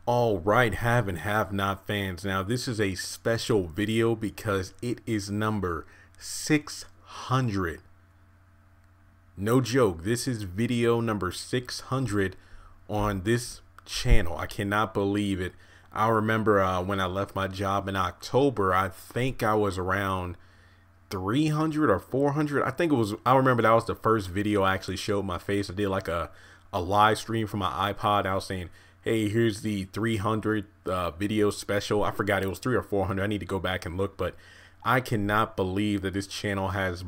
All right, have and have not fans. Now, this is a special video because it is number 600. No joke, this is video number 600 on this channel. I cannot believe it. I remember when I left my job in October, I think I was around 300 or 400. I remember that was the first video I actually showed my face. I did like a live stream from my iPod. I was saying, hey, here's the 300 video special. I forgot it was 300 or 400. I need to go back and look, but I cannot believe that this channel has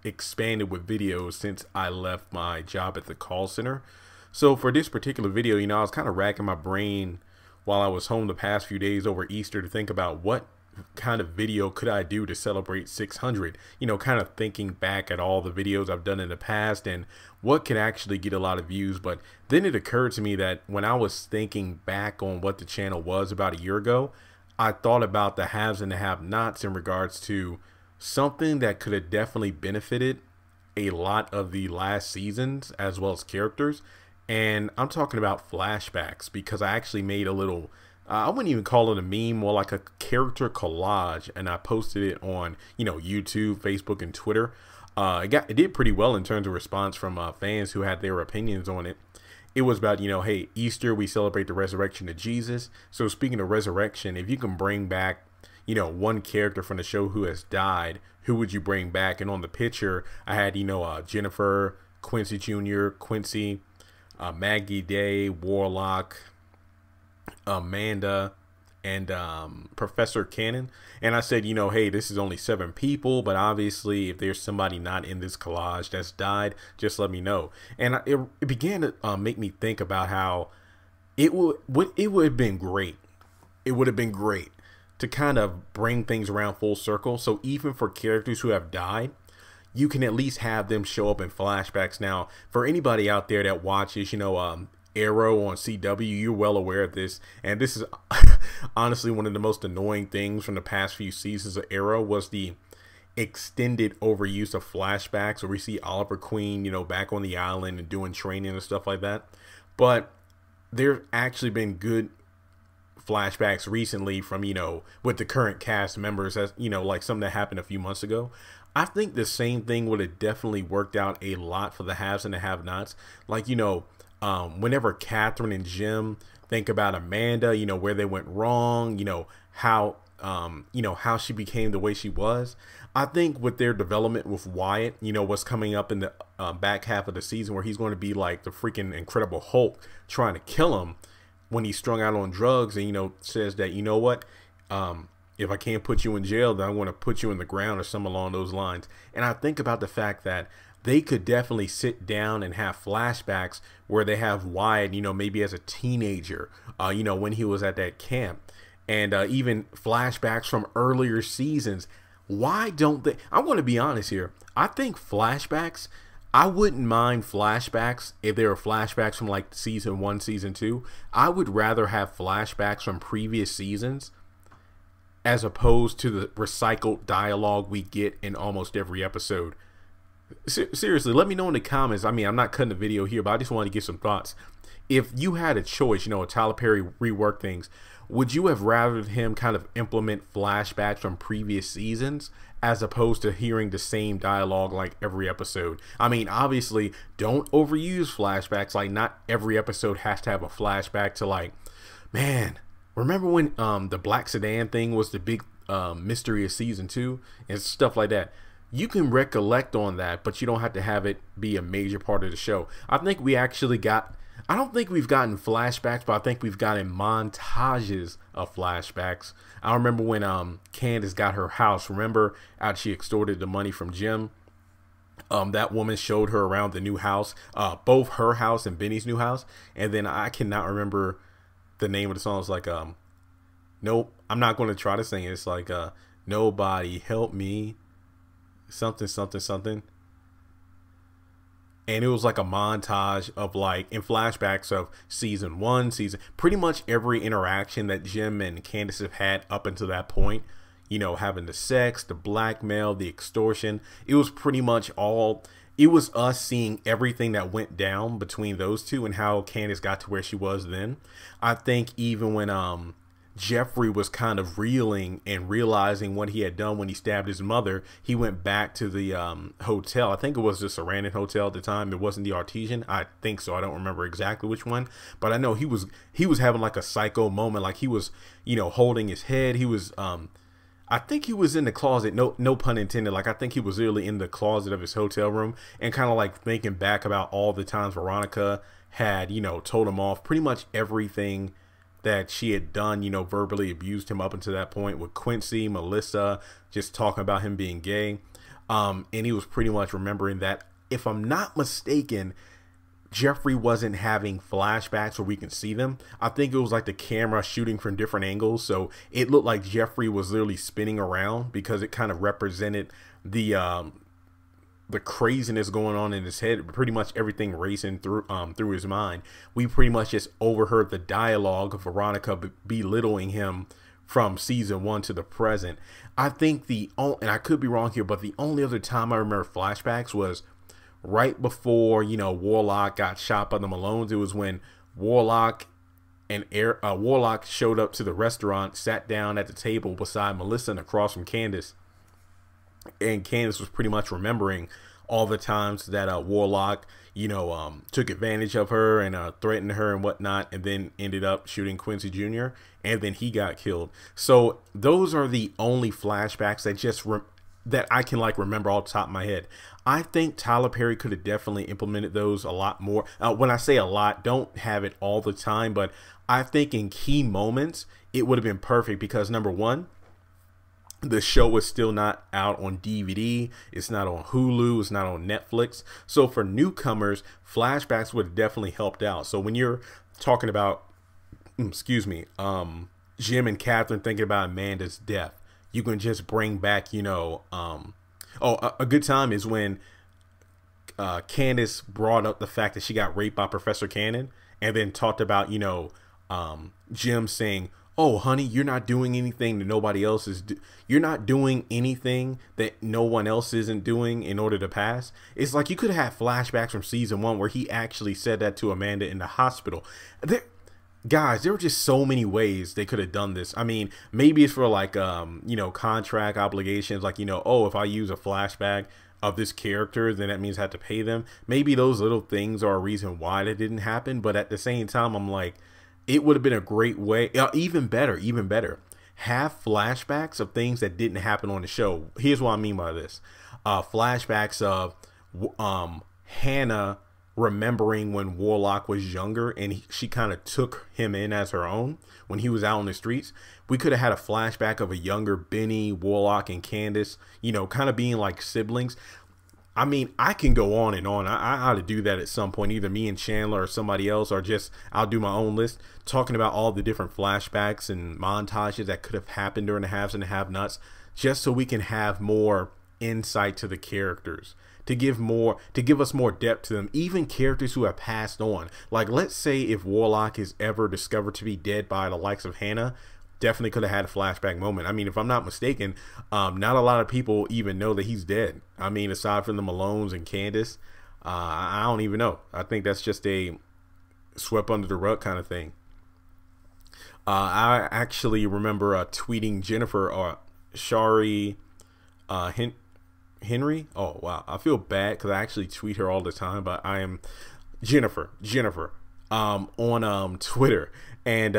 expanded with videos since I left my job at the call center. So for this particular video, I was kind of racking my brain while I was home the past few days over Easter to think about what kind of video could I do to celebrate 600, kind of thinking back at all the videos I've done in the past and what could actually get a lot of views. But then it occurred to me that when I was thinking back on what the channel was about a year ago, I thought about the haves and the have-nots in regards to something that could have definitely benefited a lot of the last seasons as well as characters. And I'm talking about flashbacks, because I actually made a little I wouldn't even call it a meme, more like a character collage, and I posted it on YouTube, Facebook, and Twitter. It did pretty well in terms of response from fans who had their opinions on it. It was about, hey, Easter, we celebrate the resurrection of Jesus. So speaking of resurrection, if you can bring back one character from the show who has died, who would you bring back? And on the picture I had Jennifer, Quincy Jr., Quincy, Maggie Day, Warlock, Amanda, and Professor Cannon. And I said, hey, this is only 7 people, but obviously if there's somebody not in this collage that's died, just let me know. And it began to make me think about how it would have been great. It would have been great to kind of bring things around full circle. So even for characters who have died, you can at least have them show up in flashbacks. Now, for anybody out there that watches, Arrow on CW, you're well aware of this, and this is honestly one of the most annoying things from the past few seasons of Arrow was the extended overuse of flashbacks, where we see Oliver Queen, back on the island and doing training and stuff like that. But there's actually been good flashbacks recently from with the current cast members, as like something that happened a few months ago. I think the same thing would have definitely worked out a lot for the haves and the have-nots. Like whenever Catherine and Jim think about Amanda, where they went wrong, how she became the way she was. I think with their development with Wyatt, what's coming up in the back half of the season, where he's going to be like the freaking Incredible Hulk trying to kill him when he's strung out on drugs, and says that, what, if I can't put you in jail, then I want to put you in the ground, or something along those lines. And I think about the fact that they could definitely sit down and have flashbacks where they have Wyatt, maybe as a teenager, when he was at that camp, and even flashbacks from earlier seasons. Why don't they? I want to be honest here. I think flashbacks, I wouldn't mind flashbacks if they were flashbacks from like season 1, season 2. I would rather have flashbacks from previous seasons as opposed to the recycled dialogue we get in almost every episode. Seriously, let me know in the comments. I mean, I'm not cutting the video here, but I just wanted to get some thoughts. If you had a choice, Tyler Perry reworked things, would you have rather him kind of implement flashbacks from previous seasons as opposed to hearing the same dialogue like every episode? I mean, obviously, don't overuse flashbacks. Like, not every episode has to have a flashback to, like, man, remember when the black sedan thing was the big mystery of season 2 and stuff like that. You can recollect on that, but you don't have to have it be a major part of the show. I think we actually got, I don't think we've gotten flashbacks, but I think we've gotten montages of flashbacks. I remember when Candace got her house. Remember how she extorted the money from Jim? That woman showed her around the new house, both her house and Benny's new house. And then I cannot remember the name of the song. It's like, nope, I'm not going to try to sing it. It's like, nobody help me. Something, and it was like a montage of like in flashbacks of season 1, pretty much every interaction that Jim and Candace have had up until that point, having the sex, the blackmail, the extortion. It was pretty much all it was us seeing everything that went down between those two and how Candace got to where she was then. I think even when Jeffrey was kind of reeling and realizing what he had done when he stabbed his mother, he went back to the hotel. I think it was the Sarandon Hotel at the time. It wasn't the Artesian. I think so. I don't remember exactly which one, but I know he was having like a psycho moment. Like he was, you know, holding his head. He was, I think he was in the closet. No pun intended. Like I think he was really in the closet of his hotel room and kind of like thinking back about all the times Veronica had, you know, told him off. Pretty much everything that she had done, you know, verbally abused him up until that point with Quincy, Melissa, just talking about him being gay. And he was pretty much remembering that, if I'm not mistaken, Jeffrey wasn't having flashbacks where we can see them. I think it was like the camera shooting from different angles. So it looked like Jeffrey was literally spinning around because it kind of represented the craziness going on in his head, pretty much everything racing through his mind. We pretty much just overheard the dialogue of Veronica belittling him from season 1 to the present. I think and I could be wrong here, but the only other time I remember flashbacks was right before, you know, Warlock got shot by the Malones. It was when Warlock showed up to the restaurant, sat down at the table beside Melissa and across from Candace. And Candace was pretty much remembering all the times that Warlock, you know, took advantage of her and threatened her and whatnot, and then ended up shooting Quincy Jr. and then he got killed. So those are the only flashbacks that I can like remember off the top of my head. I think Tyler Perry could have definitely implemented those a lot more. When I say a lot, don't have it all the time, but I think in key moments it would have been perfect because, number one, the show is still not out on DVD. It's not on Hulu. It's not on Netflix. So for newcomers, flashbacks would have definitely helped out. So when you're talking about, Jim and Catherine thinking about Amanda's death, you can just bring back, you know, a good time is when Candace brought up the fact that she got raped by Professor Cannon, and then talked about, you know, Jim saying, "Oh, honey, you're not doing anything that nobody else is. You're not doing anything that no one else isn't doing in order to pass." It's like you could have had flashbacks from season 1 where he actually said that to Amanda in the hospital. Guys, there were just so many ways they could have done this. I mean, maybe it's for like, you know, contract obligations. Like, you know, oh, if I use a flashback of this character, then that means I have to pay them. Maybe those little things are a reason why that didn't happen. But at the same time, I'm like, it would have been a great way, even better, have flashbacks of things that didn't happen on the show. Here's what I mean by this. Flashbacks of Hannah remembering when Warlock was younger and she kind of took him in as her own when he was out on the streets. We could have had a flashback of a younger Benny, Warlock, and Candace, you know, kind of being like siblings. I mean, I can go on and on. I ought to do that at some point, either me and Chandler or somebody else, or just I'll do my own list talking about all the different flashbacks and montages that could have happened during the haves and the have-nots, just so we can have more insight to the characters, to give us more depth to them, even characters who have passed on. Like, let's say if Warlock is ever discovered to be dead by the likes of Hannah, definitely could have had a flashback moment. I mean, if I'm not mistaken, not a lot of people even know that he's dead. I mean, aside from the Malones and Candace, I don't even know. I think that's just a swept under the rug kind of thing. I actually remember tweeting Jennifer or Shari Henry. Oh, wow. I feel bad because I actually tweet her all the time, but I am Jennifer on Twitter. And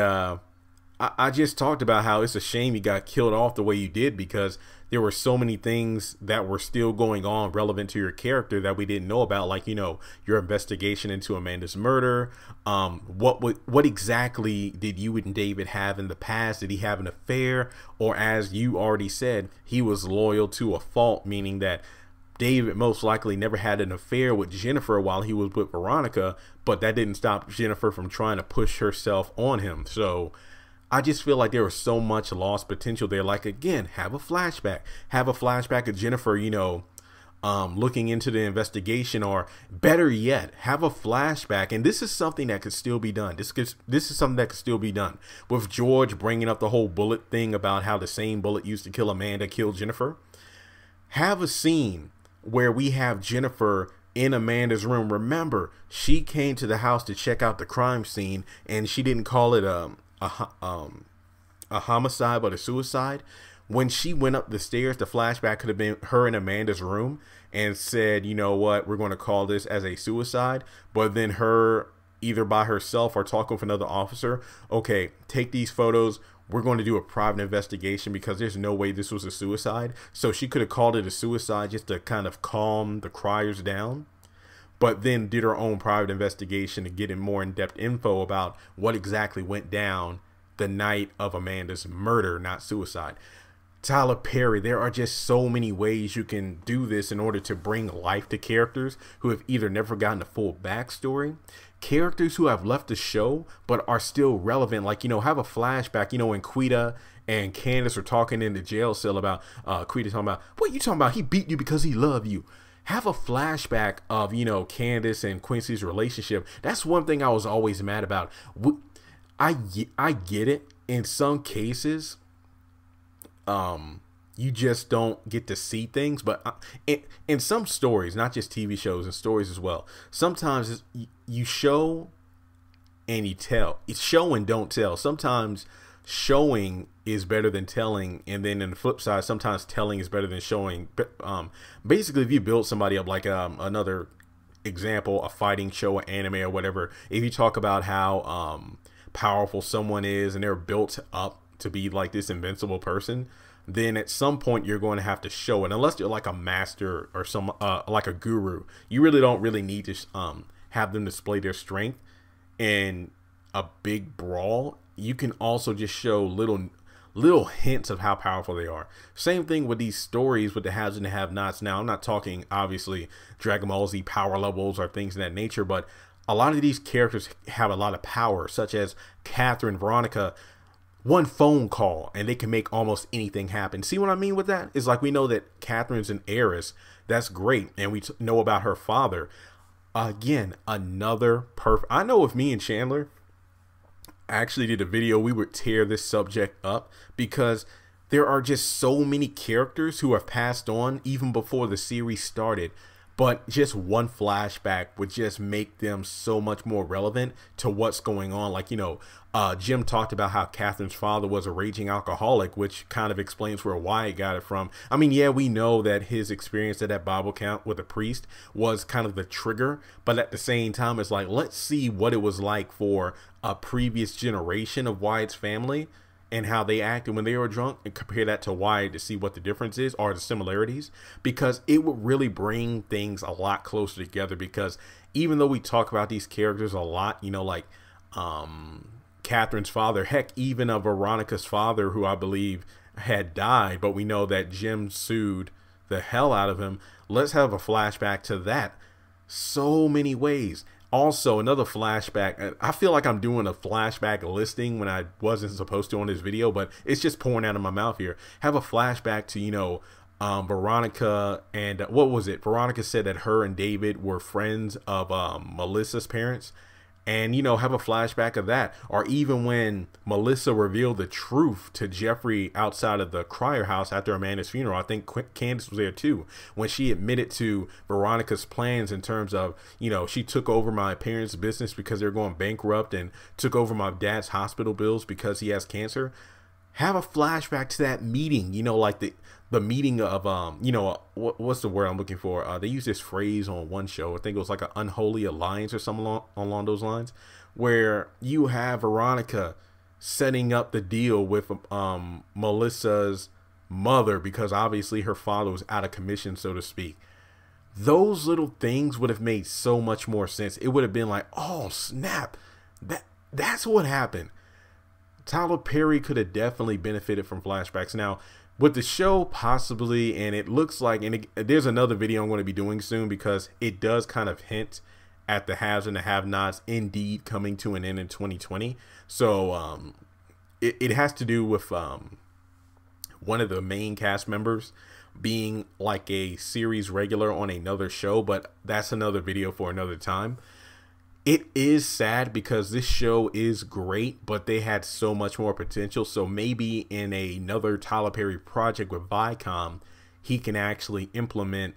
I just talked about how it's a shame you got killed off the way you did, because there were so many things that were still going on relevant to your character that we didn't know about, like, you know, your investigation into Amanda's murder. What exactly did you and David have in the past? Did he have an affair? Or, as you already said, he was loyal to a fault, meaning that David most likely never had an affair with Jennifer while he was with Veronica, but that didn't stop Jennifer from trying to push herself on him. So I just feel like there was so much lost potential there. Like, again, have a flashback of Jennifer, you know, looking into the investigation, or better yet, have a flashback. And this is something that could still be done. This is something that could still be done with George bringing up the whole bullet thing about how the same bullet used to kill Amanda killed Jennifer. Have a scene where we have Jennifer in Amanda's room. Remember, she came to the house to check out the crime scene, and she didn't call it a homicide but a suicide. When she went up the stairs, the flashback could have been her in Amanda's room and said, you know what, we're going to call this as a suicide. But then her, either by herself or talking with another officer, okay, take these photos. We're going to do a private investigation because there's no way this was a suicide. So she could have called it a suicide just to kind of calm the criers down, but then did her own private investigation to get in more in-depth info about what exactly went down the night of Amanda's murder, not suicide. Tyler Perry, there are just so many ways you can do this in order to bring life to characters who have either never gotten a full backstory, characters who have left the show but are still relevant, like, you know, have a flashback, you know, when Quita and Candace are talking in the jail cell about Quita talking about, what you talking about, he beat you because he loved you. Have a flashback of, you know, Candace and Quincy's relationship. That's one thing I was always mad about. I get it in some cases. You just don't get to see things, but in some stories, not just TV shows and stories as well, sometimes you show and you tell. It's show and don't tell. Sometimes showing is better than telling, and then in the flip side, sometimes telling is better than showing. Basically, if you build somebody up, like another example, a fighting show, an anime or whatever, if you talk about how powerful someone is and they're built up to be like this invincible person, then at some point you're going to have to show it. Unless you're like a master or some like a guru, you really don't really need to have them display their strength in a big brawl. You can also just show little hints of how powerful they are. Same thing with these stories with the haves and the have-nots. Now, I'm not talking obviously Dragon Ball Z power levels or things of that nature, but a lot of these characters have a lot of power, such as Catherine, Veronica. One phone call and they can make almost anything happen. See what I mean with that? It's like, we know that Catherine's an heiress. That's great. And we know about her father. Again, another perfect. I know if me and Chandler actually did a video, we would tear this subject up, because there are just so many characters who have passed on even before the series started. But just one flashback would just make them so much more relevant to what's going on. Like, you know, Jim talked about how Catherine's father was a raging alcoholic, which kind of explains where Wyatt got it from. I mean, yeah, we know that his experience at that Bible camp with a priest was kind of the trigger. But at the same time, it's like, let's see what it was like for a previous generation of Wyatt's family and how they acted when they were drunk, and compare that to Wyatt to see what the difference is or the similarities, because it would really bring things a lot closer together. Because even though we talk about these characters a lot, you know, like Catherine's father, heck, even Veronica's father, who I believe had died, but we know that Jim sued the hell out of him. Let's have a flashback to that. So many ways. Also, another flashback. I feel like I'm doing a flashback listing when I wasn't supposed to on this video, but it's just pouring out of my mouth here. Have a flashback to, you know, Veronica and what was it? Veronica said that her and David were friends of Melissa's parents. And, you know, have a flashback of that. Or even when Melissa revealed the truth to Jeffrey outside of the Crier house after Amanda's funeral. I think Candace was there too. When she admitted to Veronica's plans in terms of, you know, she took over my parents' business because they're going bankrupt, and took over my dad's hospital bills because he has cancer. Have a flashback to that meeting, you know, like the meeting of, you know, what's the word I'm looking for? They use this phrase on one show. I think it was like an unholy alliance or something along those lines, where you have Veronica setting up the deal with Melissa's mother, because obviously her father was out of commission, so to speak. Those little things would have made so much more sense. It would have been like, oh, snap. That's what happened. Tyler Perry could have definitely benefited from flashbacks. Now, with the show, possibly, and it looks like, and there's another video I'm going to be doing soon, because it does kind of hint at the haves and the have-nots indeed coming to an end in 2020. So it has to do with one of the main cast members being like a series regular on another show, but that's another video for another time. It is sad because this show is great, but they had so much more potential. So maybe in another Tyler Perry project with Viacom, he can actually implement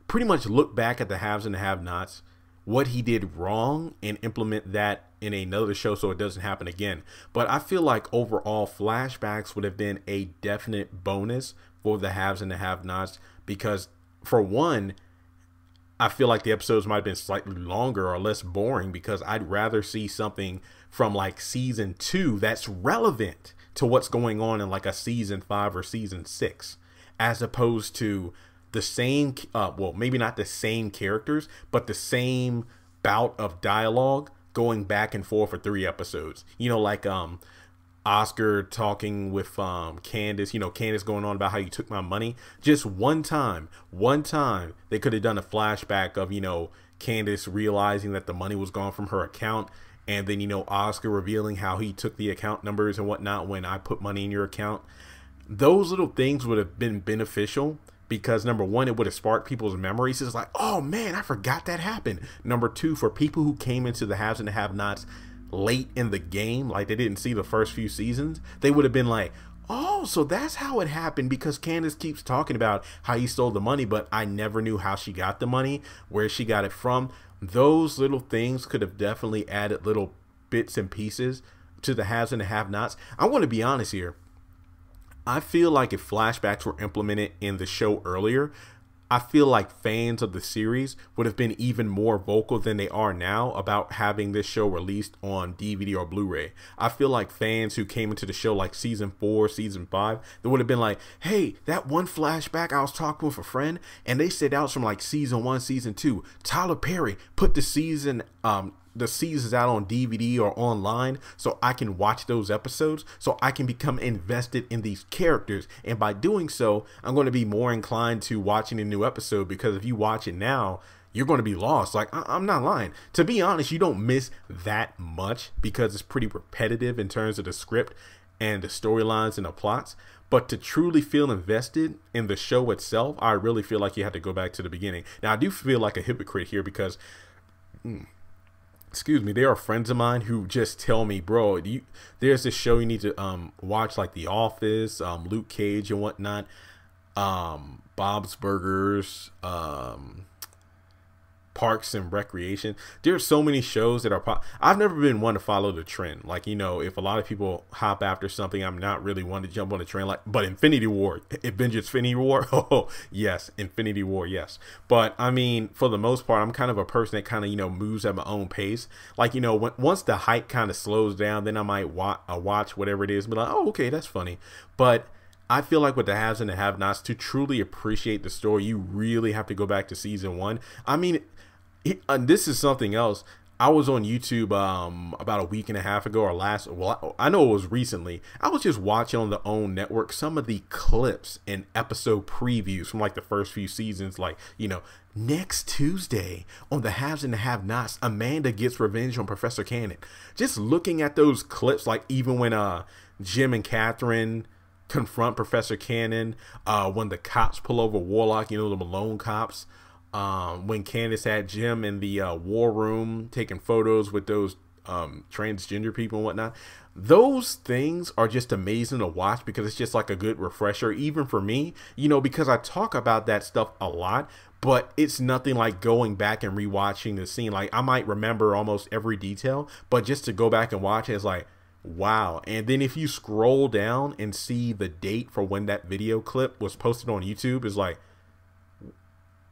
pretty much look back at the haves and the have-nots, what he did wrong, and implement that in another show so it doesn't happen again. But I feel like overall Flashbacks would have been a definite bonus for the haves and the have-nots, because for one, I feel like the episodes might have been slightly longer or less boring, because I'd rather see something from like season 2 that's relevant to what's going on in like a season 5 or season 6, as opposed to the same, well, maybe not the same characters, but the same bout of dialogue going back and forth for 3 episodes. You know, like Oscar talking with Candace, you know, Candace going on about how you took my money. Just one time they could have done a flashback of, you know, Candace realizing that the money was gone from her account, and then, you know, Oscar revealing how he took the account numbers and whatnot when I put money in your account. Those little things would have been beneficial, because number one, it would have sparked people's memories. It's like, oh man, I forgot that happened. Number two, for people who came into the haves and the have-nots late in the game, like they didn't see the first few seasons, they would have been like, oh, so that's how it happened, because Candace keeps talking about how you stole the money, but I never knew how she got the money, where she got it from. Those little things could have definitely added little bits and pieces to the haves and the have-nots. I want to be honest here. I feel like if flashbacks were implemented in the show earlier, I feel like fans of the series would have been even more vocal than they are now about having this show released on DVD or Blu-ray. I feel like fans who came into the show like season 4, season 5, they would have been like, hey, that one flashback, I was talking with a friend and they said that was from like season 1, season 2. Tyler Perry put the seasons out on DVD or online so I can watch those episodes, so I can become invested in these characters. And by doing so, I'm going to be more inclined to watching a new episode, because if you watch it now, you're going to be lost. Like, I'm not lying. To be honest, you don't miss that much because it's pretty repetitive in terms of the script and the storylines and the plots. But to truly feel invested in the show itself, I really feel like you have to go back to the beginning. Now, I do feel like a hypocrite here because excuse me, there are friends of mine who just tell me, bro, there's this show you need to watch, like The Office, Luke Cage and whatnot, Bob's Burgers, Parks and Recreation. There's so many shows that are I've never been one to follow the trend. Like, you know, if a lot of people hop after something, I'm not really one to jump on the trend. Like, but Infinity War, Avengers Infinity War, oh yes, Infinity War, yes. But I mean, for the most part, I'm kind of a person that kind of, you know, moves at my own pace. Like, you know, once the hype kind of slows down, then I might watch whatever it is and be like, oh, okay, that's funny. But I feel like with the haves and the have-nots, to truly appreciate the story, you really have to go back to season 1. I mean, this is something else. I was on YouTube about a week and a half ago, or well, I know it was recently. I was just watching on the OWN network some of the clips and episode previews from like the first few seasons. Like, you know, next Tuesday on the haves and the have-nots, Amanda gets revenge on Professor Cannon. Just looking at those clips, like even when Jim and Catherine confront Professor Cannon, when the cops pull over Warlock, you know, the Malone cops. When Candace had Jim in the war room taking photos with those transgender people and whatnot. Those things are just amazing to watch, because it's just like a good refresher, even for me, you know, because I talk about that stuff a lot, but it's nothing like going back and rewatching the scene. Like, I might remember almost every detail, but just to go back and watch it is like, wow. And then if you scroll down and see the date for when that video clip was posted on YouTube, is like,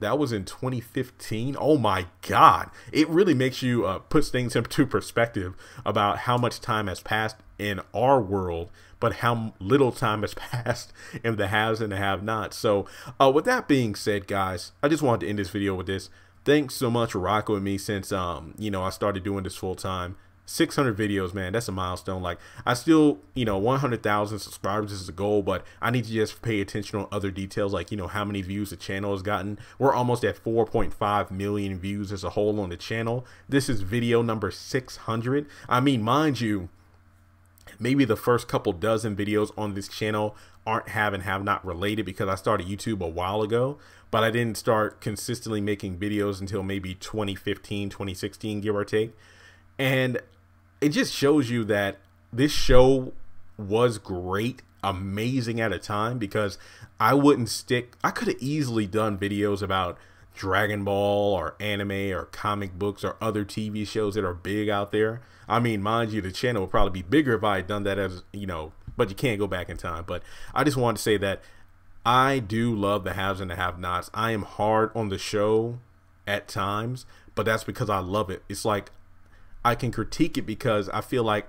that was in 2015. Oh my God. It really makes you puts things into perspective about how much time has passed in our world, but how little time has passed in the haves and the have-nots. So with that being said, guys, I just wanted to end this video with this. Thanks so much for rocking with me since, you know, I started doing this full time. 600 videos, man, that's a milestone. Like, I still, you know, 100,000 subscribers is the goal, but I need to just pay attention on other details, like, you know, how many views the channel has gotten. We're almost at 4.5 million views as a whole on the channel. This is video number 600. I mean, mind you, maybe the first couple dozen videos on this channel aren't have not related, because I started YouTube a while ago, but I didn't start consistently making videos until maybe 2015, 2016, give or take. And it just shows you that this show was great, amazing at a time, because I could have easily done videos about Dragon Ball or anime or comic books or other TV shows that are big out there. I mean, mind you, the channel would probably be bigger if I had done that, as you know, but you can't go back in time. But I just wanted to say that I do love the haves and the have-nots. I am hard on the show at times, but that's because I love it. It's like I can critique it because I feel like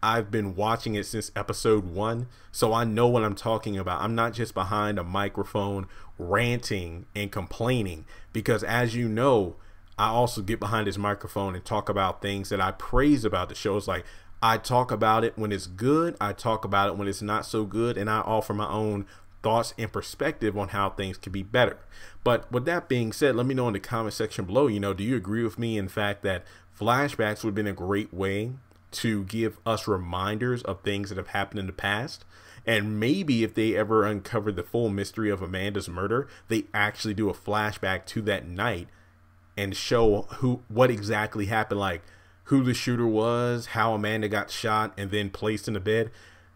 I've been watching it since episode 1, so I know what I'm talking about. I'm not just behind a microphone ranting and complaining, because as you know, I also get behind this microphone and talk about things that I praise about the show. It's like I talk about it when it's good, I talk about it when it's not so good, and I offer my own thoughts and perspective on how things could be better. But with that being said, let me know in the comment section below, you know, do you agree with me in fact that flashbacks would have been a great way to give us reminders of things that have happened in the past? And maybe if they ever uncover the full mystery of Amanda's murder, they actually do a flashback to that night and show what exactly happened, like who the shooter was, how Amanda got shot and then placed in the bed.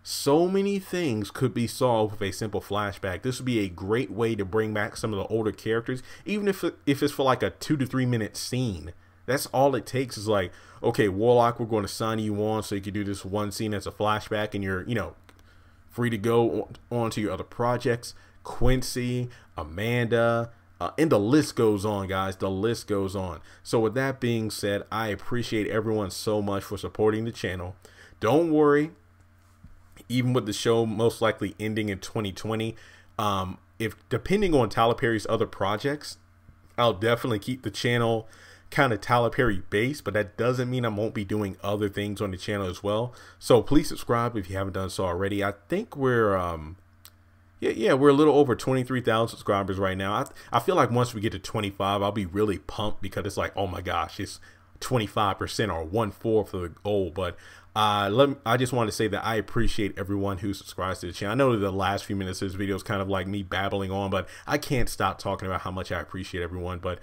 So many things could be solved with a simple flashback. This would be a great way to bring back some of the older characters, even if it's for like a 2 to 3 minute scene. That's all it takes. Is like, okay, Warlock, we're going to sign you on so you can do this one scene as a flashback and you're, you know, free to go on to your other projects. Quincy, Amanda, and the list goes on, guys. The list goes on. So with that being said, I appreciate everyone so much for supporting the channel. Don't worry, even with the show most likely ending in 2020, if depending on Tyler Perry's other projects, I'll definitely keep the channel kind of Tyler Perry based, but that doesn't mean I won't be doing other things on the channel as well. So please subscribe if you haven't done so already. I think we're we're a little over 23,000 subscribers right now. I feel like once we get to 25, I'll be really pumped, because it's like, oh my gosh, it's 25% or 1/4 of the goal. But I just want to say that I appreciate everyone who subscribes to the channel. I know that the last few minutes of this video is kind of like me babbling on, but I can't stop talking about how much I appreciate everyone. But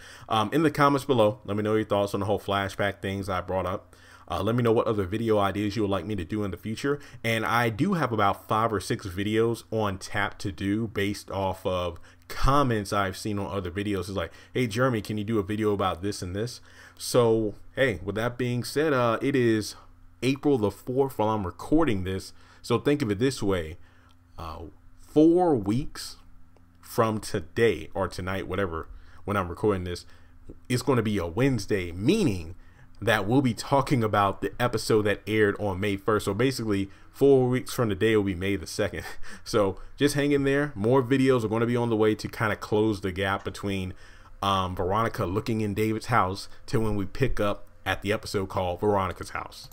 in the comments below, let me know your thoughts on the whole flashback things I brought up. Let me know what other video ideas you would like me to do in the future. And I do have about 5 or 6 videos on tap to do based off of comments I've seen on other videos. It's like, hey Jeremy, can you do a video about this and this? So hey, with that being said, it is April the 4th while I'm recording this. So think of it this way, 4 weeks from today or tonight, whatever, when I'm recording this, it's going to be a Wednesday, meaning that we'll be talking about the episode that aired on May 1st. So basically 4 weeks from today will be May the 2nd. So just hang in there. More videos are going to be on the way to kind of close the gap between Veronica looking in David's house to when we pick up at the episode called Veronica's House.